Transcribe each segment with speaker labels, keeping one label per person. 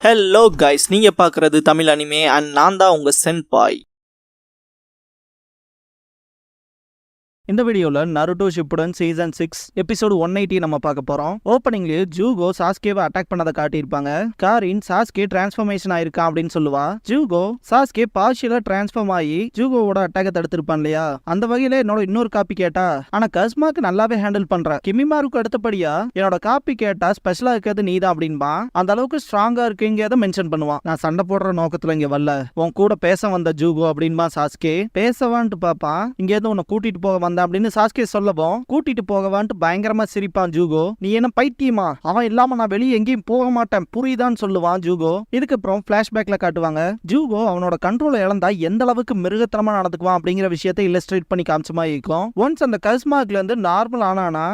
Speaker 1: Hello guys, நீங்க பார்க்குறது Tamil anime and நான் தான் உங்க சென்பாய். இந்த வீடியோவில் நருட்டோ ஷிப்புடன் சீசன் 6 எபிசோடு 180 நம்ம பார்க்க போறோம். ஓப்பனிங்லேயே ஜூகோ சாஸ்கேவை அட்டாக் பண்ணதை காட்டியிருப்பாங்க. காரின் சாஸ்கே டிரான்ஸ்ஃபர்மேஷன் ஆயிருக்கான் அப்படின்னு சொல்லுவா. ஜூகோ சாஸ்கே பார்ஷியலா டிரான்ஸ்ஃபார்ம் ஆகி ஜூகோவோட அட்டாக்கை தடுத்திருப்பான் இல்லையா, அந்த வகையில என்னோட இன்னொரு காப்பி கேட்டா ஆனா கஸ்மாக்கு நல்லாவே ஹேண்டில் பண்ற, கிமிமாருக்கு அடுத்தபடியா என்னோட காப்பி கேட்டா ஸ்பெஷலா இருக்கிறது நீதான் அப்படின்பா. அந்த அளவுக்கு ஸ்ட்ராங்கா இருக்குங்கிறத மென்ஷன் பண்ணுவான். நான் சண்டை போடுற நோக்கத்துல இங்க வரல, உன் கூட பேச வந்த ஜூகோ அப்படின்பா சாஸ்கே. பேசவான்ட்டு பாப்பா, இங்க இருந்து உன்னை கூட்டிட்டு போக அப்படின்னு சாஸ்கே சொல்லவும் கூட்டிட்டு போகவான்ட்டு பயங்கரமா சிரிப்பான் ஜூகோ. நீ என்ன பைத்தியமா, அவன் இல்லாம நான் வெளியே எங்கேயும் போக மாட்டேன் புரியுதான்னு சொல்லுவான் ஜூகோ. இதுக்கப்புறம் பிளாஷ்பேக்ல காட்டுவாங்க ஜூகோ அவனோட கண்ட்ரோலை இழந்தா எந்த அளவுக்கு மிருகத்தனமா நடந்துக்குவான் அப்படிங்கிற விஷயத்தை இல்லஸ்ட்ரேட் பண்ணி காமிச்ச மாதிரி இருக்கும். ஒன்ஸ் அந்த கஸ்மாக்ல இருந்து நார்மல் ஆனானா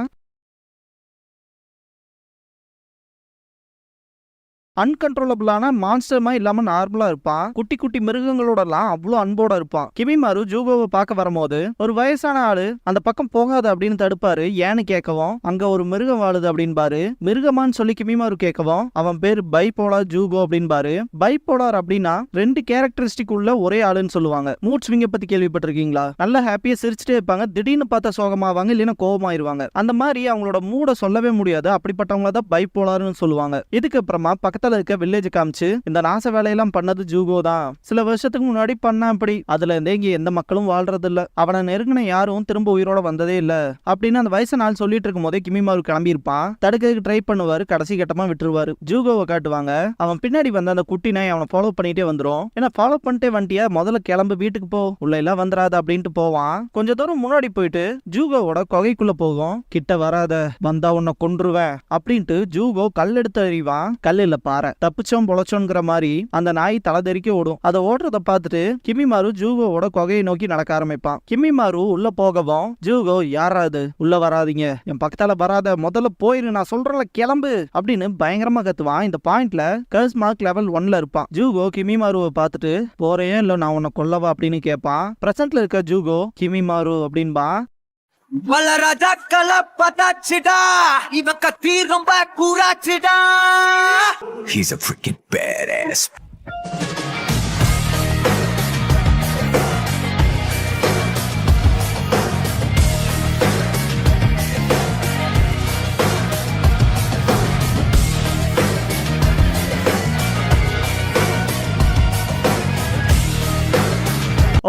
Speaker 1: அன்கன்ட்ரோலபிளான மான்ஸ்டர்மா இல்லாம நார்மலா இருப்பான். குட்டி குட்டி மிருகங்களோடலாம் அவ்வளோ அன்போட இருப்பான். கிமிமாரு ஜூகோவை பார்க்க வரும்போது ஒரு வயசான ஆளு அந்த பக்கம் போகாது அப்படின்னு தடுப்பாரு. ஏன்னு கேட்கவும் அங்க ஒரு மிருகம் வாழுது அப்படின்பாரு. மிருகமான்னு சொல்லி கிமிமாரு கேட்கவும் அவன் பேர் பைபோலார் ஜூகோ அப்படின்பாரு. பைபோலார் அப்படின்னா ரெண்டு கேரக்டரிஸ்டிக் உள்ள ஒரே ஆளுன்னு சொல்லுவாங்க. மூட் ஸ்விங்க பத்தி கேள்விப்பட்டிருக்கீங்களா? நல்ல ஹாப்பியா சிரிச்சுட்டே இருப்பாங்க, திடீர்னு பார்த்தா சோகமாவாங்க, இல்லைன்னா கோபமாயிருவாங்க. அந்த மாதிரி அவங்களோட மூட சொல்லவே முடியாது, அப்படிப்பட்டவங்கள தான் பைபோலார்னு சொல்லுவாங்க. இதுக்கப்புறமா பக்கத்துல இருக்க வில்லேஜ் காமிச்சு இந்த நாச வேலையெல்லாம் பண்ணது ஜூகோ தான். சில வருஷத்துக்கு முன்னாடி பண்ண அப்படி அதுல இருந்தே இங்க எந்த மக்களும் வாழ்றது இல்ல, அவனை நெருங்கின யாரும் திரும்ப உயிரோட வந்ததே இல்ல அப்படின்னு அந்த வயசு நாள் சொல்லிட்டு இருக்கும் போதே கிமிமாரு கிளம்பி இருப்பான். தடுக்கிறதுக்கு ட்ரை பண்ணுவாரு, கடைசி கட்டமா விட்டுருவாரு. ஜூகோவை காட்டுவாங்க. அவன் பின்னாடி வந்த அந்த குட்டி நாய் அவனை ஃபாலோ பண்ணிட்டே வந்துரும். ஏன்னா ஃபாலோ பண்ணிட்டே வண்டியா முதல்ல கிளம்பு, வீட்டுக்கு போ, உள்ள எல்லாம் வந்துடாது அப்படின்ட்டு போவான். கொஞ்ச தூரம் முன்னாடி போயிட்டு ஜூகோவோட கொகைக்குள்ள போகும். கிட்ட வராத, வந்தா உன்னை கொன்றுவேன் அப்படின்ட்டு ஜூகோ கல் எடுத்து எறிவான். கல் இல்ல பாறை. தப்பிச்சோம் பொழைச்சோங்கிற மாதிரி அந்த நாய் தலை தெறிக்க ஓடும். அதை ஓடுறத பார்த்துட்டு கிமிமாரு ஜூகோவோட கொகையை நோக்கி நடக்க ஆரம்பிப்பான். கிமிமாரு உள்ள போகவும் ஜூகோ யாராது உள்ள வராதிங்க, என் பக்கத்தால வராத, முதல்ல போயிரு, நான் சொல்றல கிளம்பு அப்படின்னு பயங்கரமா கத்துவான். இந்த பாயிண்ட்ல கஸ்மார்க் லெவல் 1ல இருப்பான். ஜூகோ கிமிமாருவை பார்த்துட்டு போறேன் இல்ல நான் உன்னை கொல்லவா அப்படின்னு கேட்பான். பிரசன்ட்ல இருக்க ஜூகோ கிமிமாரு அப்படின்பா.
Speaker 2: வளரதக்கல பதாச்சிடா, இவன் கத்தி ரொம்ப கூராச்சிடா. He's a freaking badass.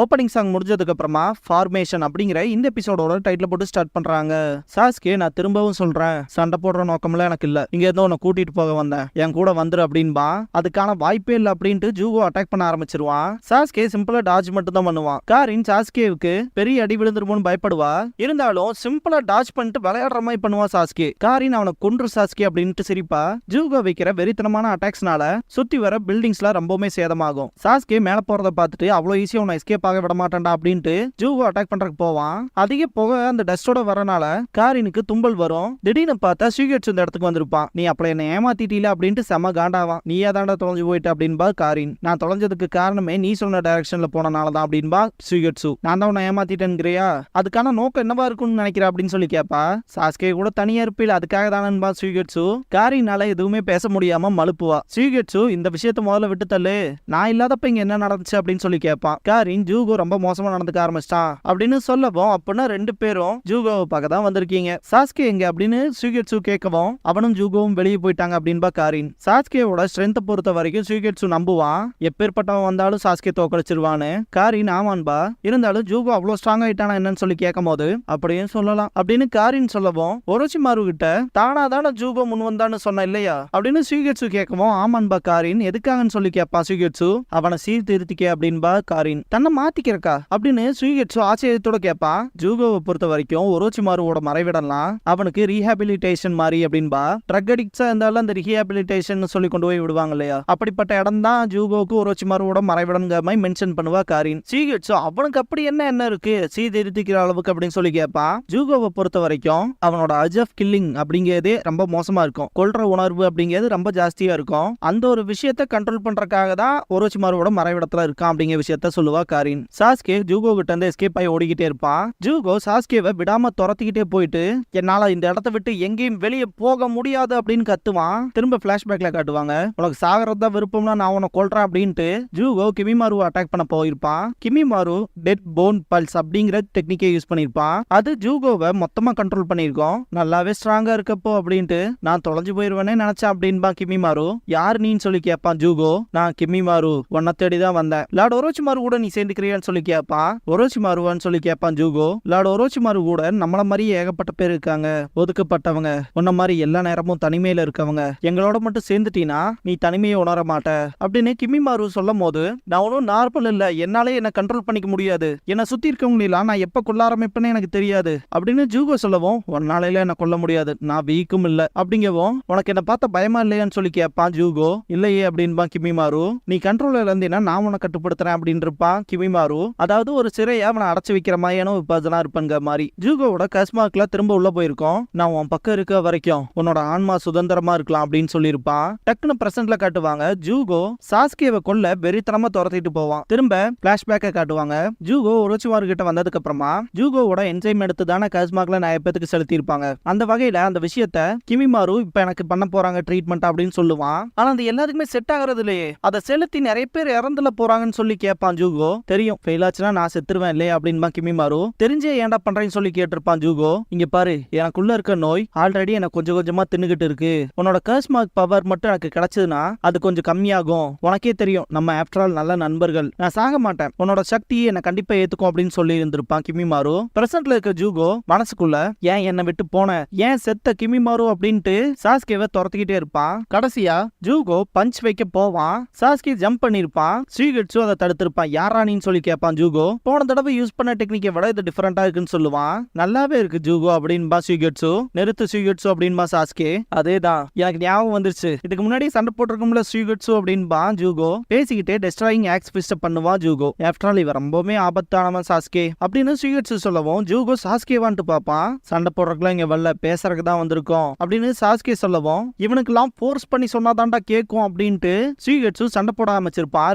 Speaker 1: Opening song முடிஞ்சதுக்கு அப்புறமா ஃபார்மேஷன் அப்படிங்கிற இந்த எபிசோடோட டைட்டில் போட்டு ஸ்டார்ட் பண்றாங்க. சாஸ்கே, நான் திரும்பவும் சொல்றேன், சண்டை போடுற நோக்கம்ல எனக்கு இல்ல, இங்க இருந்து உன்னை கூட்டிட்டு போக வந்தேன், என் கூட வந்துரு அப்படின்பா. அதுக்கான வாய்ப்பே இல்ல அப்படின்ட்டு ஜூகோ அட்டாக் பண்ண ஆரம்பிச்சிருவான். சாஸ்கே சிம்பிளா டாஜ் மட்டும் தான் பண்ணுவான். காரின் சாஸ்கேவுக்கு பெரிய அடி விழுந்துருமோன்னு பயப்படுவா. இருந்தாலும் சிம்பிளா டாஜ் பண்ணிட்டு விளையாடுற மாதிரி பண்ணுவா சாஸ்கே. காரின் அவனை கொன்று சாஸ்கே அப்படின்ட்டு சிரிப்பா. ஜூகோ வைக்கிற வெறித்தனமான அட்டாக்ஸ்னால சுத்தி வர பில்டிங்ஸ்ல ரொம்பவுமே சேதமாகும். சாஸ்கே மேல போறத பார்த்துட்டு அவ்வளவு ஈஸியா உன்னை எஸ்கேப் ஆக விட மாட்டான்டா அப்படின்ட்டு ஜூகோ அட்டாக் பண்றதுக்கு போவான். அதிக போக அந்த டஸ்டோட வரனால காரினுக்கு தும்பல் வரும். திடீர்னு பார்த்தா ஷூகெட்சு இந்த இடத்துக்கு வந்திருப்பான். நீ அப்ப என்ன ஏமாத்திட்டீல அப்படின்ட்டு செம காண்டாவான். நீ ஏதாண்டா தொலைஞ்சு போயிட்ட அப்படின்பா காரின். நான் தொலைஞ்சதுக்கு காரணமே நீ சொன்ன டைரக்ஷன்ல போனனாலதான் அப்படின்பா ஷூகெட்சு. நான் தான் உன்னை ஏமாத்திட்டேன்ங்கிறியா, அதுக்கான நோக்கம் என்னவா இருக்கும்னு நினைக்கிற அப்படின்னு சொல்லி கேப்பா. சாஸ்கே கூட தனியா இருப்பில், அதுக்காக தானன்பா ஷூகெட்சு. காரினால எதுவுமே பேச முடியாம மழுப்புவா. ஷூகெட்சு, இந்த விஷயத்த முதல்ல விட்டு தள்ளு, நான் இல்லாதப்ப இங்க என்ன நடந்துச்சு அப்படின்னு சொல்லி கேட்பான். காரின் ஜூகோ ரொம்ப மோசமா நடந்துக்க ஆரம்பிச்சிட்டான் அப்படின்னு சொல்லவும், அப்படின்னா ரெண்டு பேரும் ஜூகோவை பார்க்க தான் வந்திருக்கீங்க, சாஸ்கே எங்க அப்படின்னு ஷூகெட்சு கேட்கவும் அவனும் ஜூகோவும் வெளியே போயிட்டாங்க அப்படின்பா காரின். சாஸ்கேவோட ஸ்ட்ரென்த்தை பொறுத்த வரைக்கும் ஷூகெட்சு நம்புவான், எப்பேற்பட்டவன் வந்தாலும் சாஸ்கே தோக்கடிச்சிருவான்னு. காரின் ஆமான்பா, இருந்தாலும் ஜூகோ அவ்வளவு ஸ்ட்ராங் ஆயிட்டானா என்னன்னு சொல்லி கேட்கும் போது அப்படியே சொல்லலாம் அப்படின்னு காரின் சொல்லவும், ஒரோச்சிமாரு கிட்ட தானாதான ஜூகோ முன் வந்தான்னு சொன்ன இல்லையா அப்படின்னு ஷூகெட்சு கேட்கவும், ஆமான்பா காரின், எதுக்காகன்னு சொல்லி கேட்பான் ஷூகெட்சு. அவனை சீர்திருத்திக்க அப்படின்பா காரின். தன்னை மாத்திக்கிறக்கா அப்படின்னு ஷூகெட்சு ஆச்சரியத்தோட கேட்பான். ஜூகோவை பொறுத்த வரைக்கும் ஒரோச்சிமாருவோட மறைவிடலாம் அவனுக்கு ரீஹாபிலிட்டேஷன் மாதிரி அப்படின்பா. ட்ரக் அடிக்ட்ஸா இருந்தாலும் அந்த ரீஹாபிலிட்டேஷன் சொல்லி கொண்டு போய் விடுவாங்க இல்லையா, அப்படிப்பட்ட இடம் தான் ஜூகோவுக்கு ஒரோச்சிமாருவோட மறைவிடங்கிற மாதிரி மென்ஷன் பண்ணுவா காரின். ஷூகெட்சு அவனுக்கு அப்படி என்ன இருக்கு சீர்திருத்திக்கிற அளவுக்கு அப்படின்னு சொல்லி கேட்பான். ஜூகோவை பொறுத்த வரைக்கும் அவனோட அர்ஜ் ஆஃப் கில்லிங் அப்படிங்கிறதே ரொம்ப மோசமா இருக்கும், கொல்ற உணர்வு அப்படிங்கிறது ரொம்ப ஜாஸ்தியா இருக்கும். அந்த ஒரு விஷயத்தை கண்ட்ரோல் பண்றதுக்காக தான் ஒரோச்சிமாருவோட மறைவிடத்துல இருக்கான் அப்படிங்கிற விஷயத்த சொல்லுவா காரின். சாஸ்கே ஜூகோ கிட்ட இருந்து எஸ்கேப் ஆகி ஓடிக்கிட்டே இருப்பான். ஜூகோ சாஸ்கேவை விடாம துரத்திக்கிட்டே போயிட்டு என்னால இந்த இடத்த விட்டு எங்கேயும் வெளியே போக முடியாது அப்படின்னு கத்துவான். திரும்ப பிளாஷ்பேக்ல காட்டுவாங்க, உனக்கு சாகறதா விருப்பம்னா நான் உன்னை கொல்றேன் அப்படின்ட்டு ஜூகோ கிமிமாருவை அட்டாக் பண்ண போயிருப்பான். கிமிமாரு டெட் போன் பல்ஸ் அப்படிங்கிற டெக்னிக்கை யூஸ் பண்ணிருப்பான். அது ஜூகோவை மொத்தமா கண்ட்ரோல் பண்ணிருக்கோம். நல்லாவே ஸ்ட்ராங்கா இருக்கப்போ அப்படின்ட்டு நான் தொலைஞ்சு போயிருவேனே நினைச்சேன் அப்படின்பா கிமிமாரு. யார் நீன்னு சொல்லி கேட்பான் ஜூகோ. நான் கிமிமாரு, உன்னை தேடிதான் வந்தேன். லார்ட் ஒரோச்சிமாரு கூட நீ சேர்ந்துக்கிறியான்னு சொல்லி கேட்பான். ஒரோச்சிமாருவான்னு சொல்லி கேட்பான் ஜூகோ. லார்ட் ஒரோச்சிமாரு கூட நம்மள மாதிரி ஏகப்பட்ட பேர் இருக்காங்க, ஒதுக்கப்பட்டவங்க, உன்ன மாதிரி எல்லா நேரமும் தனிமையில இருக்கவங்க. எங்களோட மட்டும் சேர்ந்துட்டீனா நீ தனிமையை உணர மாட்ட அப்படின்னு கிமிமாரு சொல்லும் போது, நான் ஒன்னும் நார்மல் இல்ல, என்னாலே என்ன கண்ட்ரோல் பண்ணிக்க முடியாது, என்ன சுத்தி இருக்கவங்களெல்லாம் நான் எப்ப கொல்ல ஆரம்பிப்பேன்னு எனக்கு தெரியாது அப்படின்னு ஜூகோ சொல்லவும், உன்னால என்ன கொல்ல முடியாது, நான் வீக்கும் இல்ல அப்படிங்கவும், உனக்கு என்ன பார்த்த பயமா இல்லையான்னு சொல்லி கேட்பான் ஜூகோ. இல்லையே அப்படின்பா கிமிமாரு. நீ கண்ட்ரோல்ல இருந்தீனா நான் உன்னை கட்டுப்படுத்துறேன் அப்படின்னு இருப்பான் கிமிமாரு. அதாவது ஒரு சிறையை அவனை அடைச்சு வைக்கிற மாதிரியான ஒரு பர்சனா இருப்பாங்க மாதிரி. ஜூகோவோட கஸ்மார்க்ல திரும்ப உள்ள போயிருக்கோம். நான் உன் பக்கம் இருக்க வரைக்கும் உன்னோட ஆன்மா சுதந்திரமா இருக்கலாம் அப்படின்னு சொல்லியிருப்பான். டக்குன்னு பிரசன்ட்ல காட்டுவாங்க ஜூகோ சாஸ்கேவை கொல்ல வெறித்தனமா துரத்திட்டு போவான். திரும்ப பிளாஷ்பேக்கை காட்டுவாங்க. ஜூகோ ஒரோச்சிமாரு கிட்ட வந்ததுக்கு அப்புறமா ஜூகோவோட என்சைம் எடுத்து தானே கஸ்மார்க்ல நிறைய பேத்துக்கு செலுத்தி இருப்பாங்க. அந்த வகையில அந்த விஷயத்த கிமிமாரு இப்ப எனக்கு பண்ண போறாங்க ட்ரீட்மெண்ட் அப்படின்னு சொல்லுவான். ஆனா அது எல்லாத்துக்குமே செட் ஆகுறது இல்லையே, அதை செலுத்தி நிறைய பேர் இறந்துல போறாங்கன்னு சொல்லி கேட்பான் ஜூகோ. தெரியும், ஃபெயில் ஆச்சுன்னா நான் செத்துருவேன் இல்லையா அப்படின்பா கிமிமாரு. தெரிஞ்சே ஏன்டா பண்றேன்னு சொல்லி கேட்டிருப்பான் ஜூகோ. இங்க பாரு, எனக்குள்ள இருக்க நோய் ஆல்ரெடி எனக்கு கொஞ்சம் கொஞ்சமா தின்னுகிட்டு இருக்கு. உன்னோட கஸ்மார்க் பவர் மட்டும் எனக்கு கிடைச்சதுன்னா அது கொஞ்சம் கம்மியாகும். உனக்கே தெரியும், நம்ம ஆஃப்டர் ஆல் நல்ல நண்பர்கள், நான் சாக மாட்டேன், உன்னோட சக்தியை என்ன கண்டிப்பா ஏத்துக்கும் அப்படின்னு சொல்லி இருந்திருப்பான் கிமிமாரு. பிரசன்ட்ல இருக்க ஜூகோ மனசுக்குள்ள ஏன் என்னை விட்டு போன, ஏன் செத்த கிமிமாரு அப்படின்ட்டு சாஸ்கேவை துரத்திக்கிட்டே இருப்பான். கடைசியா ஜூகோ பஞ்ச் வைக்க போவான். Sasuke jump பண்ணிருப்பான். ஸ்ரீகட்சு அதை தடுத்திருப்பான். யாரானின்னு சொல்லி கேட்பான் ஜூகோ. போன தடவை யூஸ் பண்ண டெக்னிக்கை விட இது டிஃபரெண்டா இருக்குன்னு சொல்லுவான். நல்லாவே இருக்கு ஜூகோ அப்படின்பா ஸ்ரீகட்சு. நிறுத்து ஸ்ரீகட்சு அப்படின்பா சாஸ்கே. அதேதான், எனக்கு ஞாபகம் வந்துருச்சு, இதுக்கு முன்னாடி சண்டை போட்டிருக்கும்ல ஸ்ரீகட்சு அப்படின்பா ஜூகோ. பேசிக்கிட்டே டெஸ்ட்ராயிங் ஆக்ஸ் பிஸ்ட் பண்ணுவா ஜூகோ. ஆஃப்டர் ஆல் இவன் ரொம்பவே ஆபத்தானவன் சாஸ்கே அப்படின்னு ஸ்ரீகட்சு சொல்லவும் ஜூகோ சாஸ்கேவான்ட்டு பாப்பான். சண்டை போடுறதுக்குலாம் இங்க வரல, பேசுறதுக்கு தான் வந்திருக்கோம் அப்படின்னு சாஸ்கே சொல்லவும், இவனுக்கெல்லாம் ஃபோர்ஸ் பண்ணி சொன்னாதான்டா கேட்கும் அப்படின்ட்டு ஸ்ரீகட்சு சண்டை போட ஆரம்பிச்சிருப்பான்.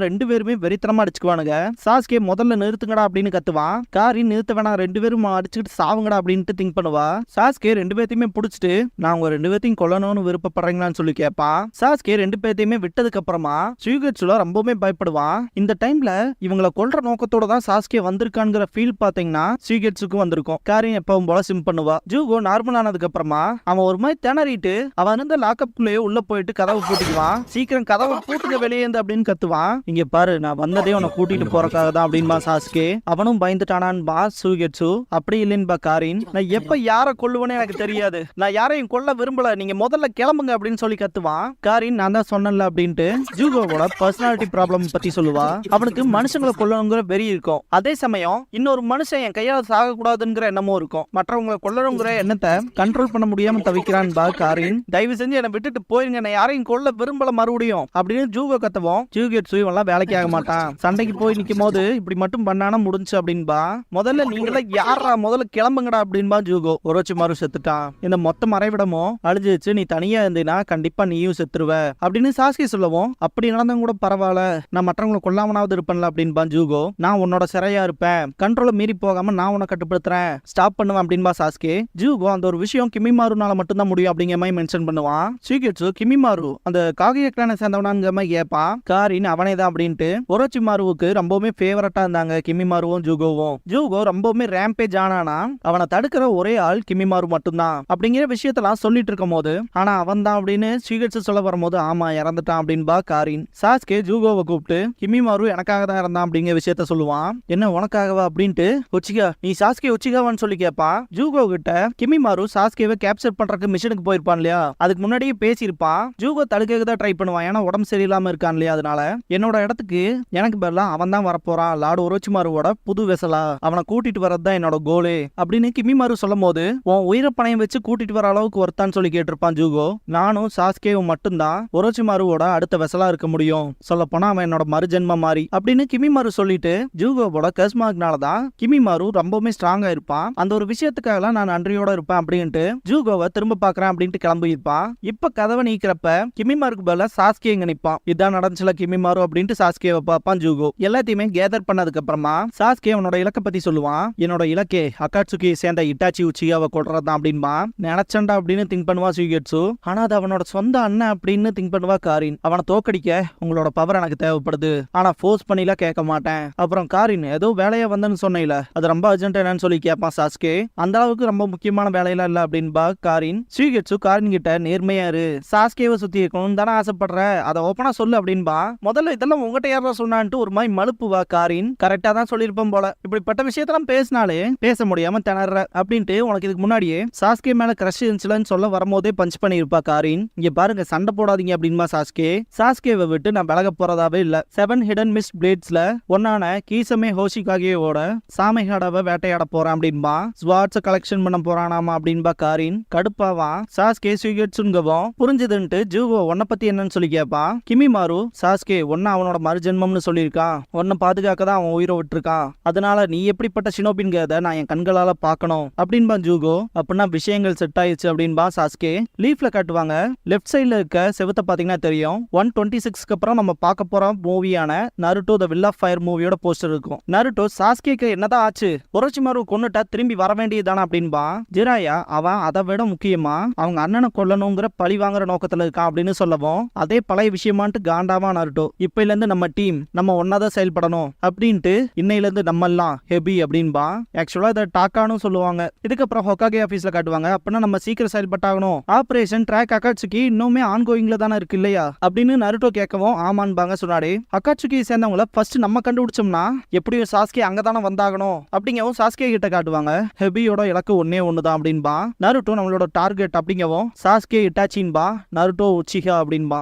Speaker 1: ரெண்டு பேருமே வெறித்தனமா அடிச்சுக்குவானுங்க. சாஸ்கே முதல்ல நிறுத்துங்கடா அப்படின்னு கத்துவான். காரி நிறுத்த வேணாம், ரெண்டு பேரும் அடிச்சுக்கிட்டு சாவுங்கடா அப்படின்ட்டு திங்க் பண்ணுவா. சாஸ்கே ரெண்டு பேர்த்தையுமே பிடிச்சிட்டு நான் உங்க ரெண்டு பேர்த்தையும் கொல்லணும்னு விருப்பப்படுறீங்களான்னு சொல்லி கேட்பான். சாஸ்கே ரெண்டு பேர்த்தையுமே விட்டதுக்கு அப்புறமா ஸ்ரீகட்சுல ரொம்பவுமே பயப்படுவான். இந்த டைம்ல இவங்களை கொல்ற நோக்கத்தோட தான் சாஸ்கே வந்திருக்கான்ங்கிற ஃபீல் பாத்தீங்கன்னா ஸ்ரீகட்சுக்கு வந்திருக்கும். காரியம் எப்பவும் போல சிம் பண்ணுவா. ஜூகோ நார்மல் ஆனதுக்கு அப்புறமா அவன் ஒரு மாதிரி திணறிட்டு அவன் இருந்த லாக்அப் குள்ளேயே உள்ள போயிட்டு கதவை பூட்டிக்குவான். சீக்கிரம் கதவை பூட்டுங்க வெளியே அப்படின்னு கத்துவான். இங்க பாரு, நான் வந்ததே உன்னை கூட்டிட்டு போறக்காக தான் அப்படின்பா சாஸ்கே. அவனும் பயந்துட்டானான்பா ஸ்ரீகட்சு. அப்படி இல்லைன்பா காரின், நான் எப்ப யாரை கொல்லுவேன்னு எனக்கு தெரியாது, நான் யாரையும் கொல்ல விரும்பல, நீங்க முதல்ல கிளம்புங்க அப்படின்னு சொல்லி கத்துவான். காரின் நான் தான் சொன்னல அப்படின்ட்டு ஜூகோவோட பர்சனாலிட்டி ப்ராப்ளம் பத்தி சொல்லுவா. அவனுக்கு மனுஷங்களை கொல்லணுங்கிற வெறி இருக்கும். அதே சமயம் இன்னொரு மனுஷன் என் கையால சாக கூடாதுங்கிற எண்ணமும் இருக்கும். மற்றவங்களை கொல்லணுங்கிற எண்ணத்தை கண்ட்ரோல் பண்ண முடியாம தவிக்கிறான்பா காரின். தயவு செஞ்சு என்னை விட்டுட்டு போயிருங்க, நான் யாரையும் கொல்ல விரும்பல மறுபடியும் அப்படின்னு ஜூகோ கத்துவோம். ஜூகெட்சு எல்லாம் வேலைக்கு ஆக மாட்டான், சண்டைக்கு போய் நிக்கும் போது இப்படி மட்டும் பண்ணானா முடிஞ்சு அப்படின்பா. முதல்ல நீங்கள யாரா, முதல்ல கிளம்புங்கடா அப்படின்பா ஜூகோ. ஒரோச்சிமாரு செத்துட்டான், இந்த மொத்த மறைவிடமும் அழிஞ்சிச்சு, நீ தனியா இருந்தீனா கண்டிப்பா நீயும் செத்துருவ அப்படின்னு சாஸ்கே சொல்லவும், அப்படி நடந்தும் கூட பரவாயில்ல, நான் மற்றவங்களை கொல்லாமனாவது இருப்பேன்ல அப்படின்பா ஜூகோ. நான் உன்னோட சிறையா இருப்பேன், கண்ட்ரோல மீறி போகாம நான் உன்னை கட்டுப்படுத்துறேன், ஸ்டாப் பண்ணுவேன் அப்படின்பா சாஸ்கே. ஜூகோ அந்த ஒரு விஷயம் கிமிமாருனால மட்டும்தான் முடியும் அப்படிங்கிற மாதிரி மென்ஷன் பண்ணுவான். ஸ்ரீகட்சு கிமிமாரு அந்த காகிய கிளானை சேர்ந்தவனாங்கிற மாதிரி கேட்பான். காரின் அவனே தான் அப்படின்ட்டு. ஒரோச்சிமாருவுக்கு ரொம்பவுமே ஃபேவரட்டா இருந்தாங்க கிமிமாருவும் ஜூகோவும். ஜூகோ ரொம்பவுமே ரேம்பேஜ் ஆனானா அவனை தடுக்கிற ஒரே ஆள் கிமிமாரு மட்டும்தான் அப்படிங்கிற விஷயத்தெல்லாம் சொல்லிட்டு இருக்கும் போது, ஆனா அவன் தான் அப்படின்னு ஸ்ரீகட்சு சொல்ல வரும்போது, ஆமா இறந்துட்டான் அப்படின்பா காரின். சாஸ்கே ஜூகோவை கூப்பிட்டு கிமிமாரு எனக்காக தான் இருந்தான் அப்படிங்கிற விஷயத்த சொல்லுவான். என்ன உனக்காகவா அப்படின்ட்டு, உச்சிகா நீ சாஸ்கே உச்சிகாவான்னு சொல்லி கேட்பான். ஜூகோ கிட்ட கிமிமாரு சாஸ்கேவை கேப்சர் பண்றதுக்கு மிஷனுக்கு போயிருப்பான் இல்லையா, அதுக்கு முன்னாடியே பேசியிருப்பான். ஜூகோ தடுக்க தான் ட்ரை பண்ணுவான், ஏன்னா உடம்பு சரியில்லாம இருக்கான் இல்லையா, அதனால என்னோட இடத்துக்கு எனக்கு பதிலா அவன் தான் வரப்போறான், லார்ட் ஒரோச்சிமாருவோட புது வெசலா, அவனை கூட்டிட்டு வரதான் என்னோட கோலே அப்படின்னு கிமிமாரு சொல்லும் போது, உன் உயிரப்பணையம் வச்சு கூட்டிட்டு வர அளவுக்கு ஒருத்தான்னு சொல்லி கேட்டிருப்பான் ஜூகோ. நானும் சாஸ்கேவும் மட்டும்தான் ஒரோச்சிமாருவோட அடுத்த வெசலா இருக்க முடியும், சொல்ல போனா அவன் என்னோட மறுஜென்ம மாதிரி அப்படின்னு கிமிமாரு சொல்லிட்டு, ஜூகோவோட கஸ்மார்க்னாலதான் கிமிமாரு ரொம்பவுமே ஸ்ட்ராங்கா இருப்பான், அந்த ஒரு விஷயத்துக்காக நான் நன்றியோட இருப்பேன் அப்படின்ட்டு ஜூகோவை திரும்ப பாக்குறேன் அப்படின்ட்டு கிளம்பி இருப்பான். இப்ப கதவை நீக்கிறப்ப கிமிமாருக்கு பதிலா சாஸ்கே இங்க நிப்பான். இதான் நடந்துச்சுல கிமிமாரு அப்படின்ட்டு சாஸ்கேவை பார்ப்பான் ஜூகோ. எல்லாத்தையுமே கேதர் பண்ணதுக்கு அப்புறமா சாஸ்கே அவனோட இலக்க பத்தி சொல்லுவான். என்னோட இலக்கே அகாட்சுகி சேர்ந்த இட்டாச்சி உச்சியாவை கொள்றதுதான் அப்படின்பா. நினைச்சண்டா அப்படின்னு திங்க் பண்ணுவா சுகெட்சு. ஆனா அது அவனோட சொந்த அண்ணன் அப்படின்னு திங்க் பண்ணுவா காரின். அவனை தோக்கடிக்க உங்களோட பவர் எனக்கு தேவைப்படுது, ஆனா ஃபோர்ஸ் பண்ணிலாம் கேட்க மாட்டேன். அப்புறம் காரின் ஏதோ வேலையா வந்தேன்னு சொன்னீல, அது ரொம்ப அர்ஜென்ட் என்னன்னு சொல்லி கேட்பான் சாஸ்கே. அந்த அளவுக்கு ரொம்ப முக்கியமான வேலையெல்லாம் இல்ல அப்படின்பா காரின். சுகெட்சு காரின் கிட்ட நேர்மையா இரு, சாஸ்கேவை சுத்தி இருக்கணும் தானே ஆசைப்படுற, அதை ஓப்பனா சொல்லு அப்படின்பா. முதல்ல இதெல்லாம் உங்ககிட்ட யாரா சொன்னான்ட்டு ஒரு மாதிரி மழுப்புவா காரின். கரெக்டா தான் சொல்லியிருப்போம் போல, இப்படிப்பட்ட விஷயத்தெல்லாம் பேசினாலே பேச முடியாம திணற அப்படின்ட்டு உனக்கு இதுக்கு முன்னாடியே சாஸ்கே மேல கிரஷ் இருந்துச்சுலன்னு சொல்ல வரும்போதே பஞ்ச் பண்ணிருப்பா காரின். இங்க பாருங்க சண்டை போடாதீங்க அப்படின்பா சாஸ்கே. சாஸ்கேவை விட்டு நான் விலக போறதாவே இல்ல. 7 ஹிடன் மிஸ்ட் பிளேட்ஸ்ல ஒன்னான கீசமே ஹோஷிகாகேவோட சாமைகாடாவை வேட்டையாட போறான் அப்படின்பா. ஸ்வாட்ஸ் கலெக்ஷன் பண்ண போறானாமா அப்படின்பா காரின். கடுப்பாவா சாஸ்கே சுகெட்சுங்கவும் புரிஞ்சுதுன்ட்டு ஜூகோ உன்னை பத்தி என்னன்னு சொல்லி கேப்பா. கிமிமாரு சாஸ்கே ஒன்னு அவனோட மறுஜென்மம்னு சொல்லியிருக்கான், உன்னை பாதுகாக்க தான் அவன் உயிரை விட்டுருக்கான், அதனால நீ எப்படிப்பட்ட ஷினோபின்கிறத நான் என் கண்களால பார்க்கணும் அப்படின்பா ஜூகோ. அப்படின்னா விஷயங்கள் செட் ஆயிடுச்சு அப்படின்பா சாஸ்கே. லீஃப்ல காட்டுவாங்க. லெஃப்ட் சைட்ல இருக்க செவத்தை பாத்தீங்கன்னா தெரியும். 126க்கு அப்புறம் நம்ம பார்க்க போற மூவியான Naruto the will of fire மூவியோட போஸ்டர் இருக்கும். நருட்டோ சாஸ்கேக்கு என்னதான் ஆச்சு, ஒரோச்சிமாரு கொன்னுட்டா திரும்பி வர வேண்டியதானா அப்படின்பா. ஜிராயா அவன் அதை விட முக்கியமா அவங்க அண்ணனை கொல்லணுங்கிற பழி வாங்குற நோக்கத்துல இருக்கான் அப்படின்னு சொல்லவும் அதே பழைய விஷயமான்ட்டு காண்டாவா நருட்டோ. இப்பையில இருந்து நம்ம டீம் நம்ம ஒன்னாதான் செயல்படணும் அப்படின்ட்டு இன்னையில இருந்து நம்ம எல்லாம் ஹெபி அப்படின்பா. ஆக்சுவலா இதை டாக்கானு சொல்லுவாங்க. இதுக்கப்புறம் ஹொக்காகே ஆபீஸ்ல காட்டுவாங்க. அப்படின்னா நம்ம சீக்கிரம் செயல்பட்டாகணும், ஆபரேஷன் ட்ராக் அகாட்சுகி இன்னுமே ஆன்கோயிங்ல தானே இருக்கு இல்லையா அப்படின்னு நருட்டோ கேட்கவும் ஆமான்பாங்க சொன்னாடே. அகாட்சுகி சேர்ந்தவங்கள ஃபர்ஸ்ட் நம்ம கண்டுபிடிச்சோம்னா எப்படியும் சாஸ்கே அங்கதானே வந்தாகணும் அப்படிங்கவும் சாஸ்கே கிட்ட காட்டுவாங்க. ஹெபியோட இலக்கு ஒன்னே ஒண்ணுதான் அப்படின்பா. நருட்டோ நம்மளோட டார்கெட் அப்படிங்கவும் சாஸ்கே இட்டாச்சின்பா, நருட்டோ உச்சிகா அப்படின்பா.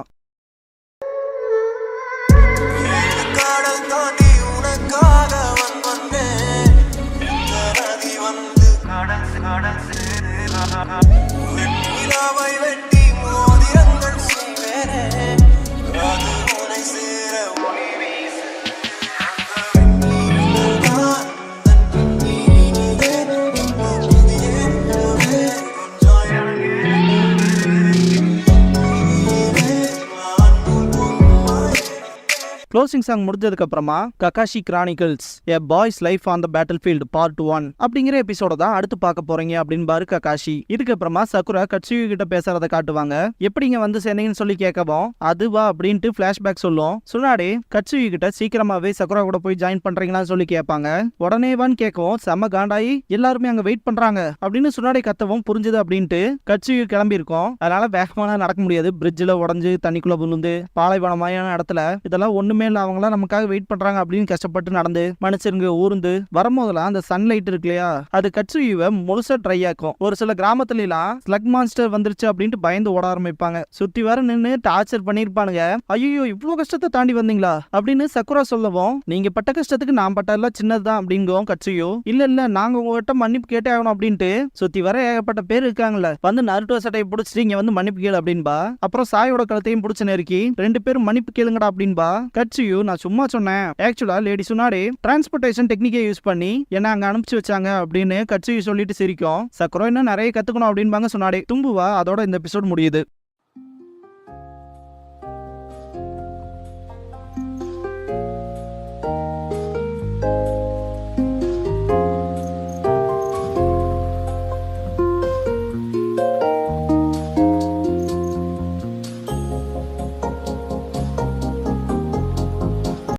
Speaker 1: க்ளோசிங் சாங் முடிஞ்சதுக்கு அப்புறமா Kakashi chronicles a boy's life on the battlefield part 1 அப்படிங்கிற எபிசோட தான் அடுத்து பார்க்க போறீங்க அப்படின்னு பாரு ககாஷி. இதுக்கப்புறமா சக்குரா கட்சுயு கிட்ட பேசுறத காட்டுவாங்க. எப்படிங்க வந்து சேர்ந்தீங்கன்னு சொல்லி கேட்கவும் அதுவா அப்படின்ட்டு பிளாஷ்பேக் சொல்லும். சுனாடே கட்சுயு கிட்ட சீக்கிரமாவே சக்குரா கூட போய் ஜாயின் பண்றீங்களான்னு சொல்லி கேட்பாங்க. உடனேவான்னு கேட்கவும் செம்ம காண்டாயி எல்லாருமே அங்க வெயிட் பண்றாங்க அப்படின்னு சுனாடே கத்தவும் புரிஞ்சுது அப்படின்ட்டு கட்சுயு கிளம்பி இருக்கோம். அதனால வேகமான நடக்க முடியாது. பிரிட்ஜில் உடஞ்சு தண்ணிக்குள்ள விழுந்து பாலைவனமான இடத்துல இதெல்லாம் ஒண்ணுமே அவங்களா நமக்காக வெயிட் பண்றாங்க அப்படின்னு கஷ்டப்பட்டு நடந்து மனுஷருங்க ஊர்ந்து வரும்போதெல்லாம் அந்த சன்லைட் இருக்கு இல்லையா, அது கட்சுயுவை முழுசா ட்ரை ஆக்கும். ஒரு சில கிராமத்துல எல்லாம் ஸ்லக் மான்ஸ்டர் வந்துருச்சு அப்படின்ட்டு பயந்து ஓட ஆரம்பிப்பாங்க. சுத்தி வர நின்று டார்ச்சர் பண்ணிருப்பானுங்க. ஐயோ இவ்வளவு கஷ்டத்தை தாண்டி வந்தீங்களா அப்படின்னு சக்குரா சொல்லவும் நீங்க பட்ட கஷ்டத்துக்கு நான் பட்ட எல்லாம் சின்னதுதான் அப்படிங்கும் கட்சுயு. இல்ல நாங்க உங்ககிட்ட மன்னிப்பு கேட்டே ஆகணும் அப்படின்ட்டு சுத்தி வர ஏகப்பட்ட பேர் இருக்காங்கல்ல வந்து நருட்டோ சட்டையை பிடிச்சிட்டு இங்க வந்து மன்னிப்பு கேளு அப்படின்பா. அப்புறம் சாயோட கழுத்தையும் பிடிச்ச நெருக்கி 2 பேரும் மன்னிப்பு கேளுங்கடா அப்படின்பா. கட்சுயு நான் சும்மா சொன்னேன், ஆக்சுவலா லேடி சுனாடே டிரான்ஸ்போர்டேஷன் டெக்னிக்கை யூஸ் பண்ணி என்ன அங்க அனுப்பிச்சு வச்சாங்க அப்படின்னு கட்சுயு சொல்லிட்டு சிரிக்கும். சக்குரா இன்னும் நிறைய கத்துக்கணும் அப்படின்பாங்க சுனாடே. தும்புவா அதோட இந்த எபிசோட் முடியுது.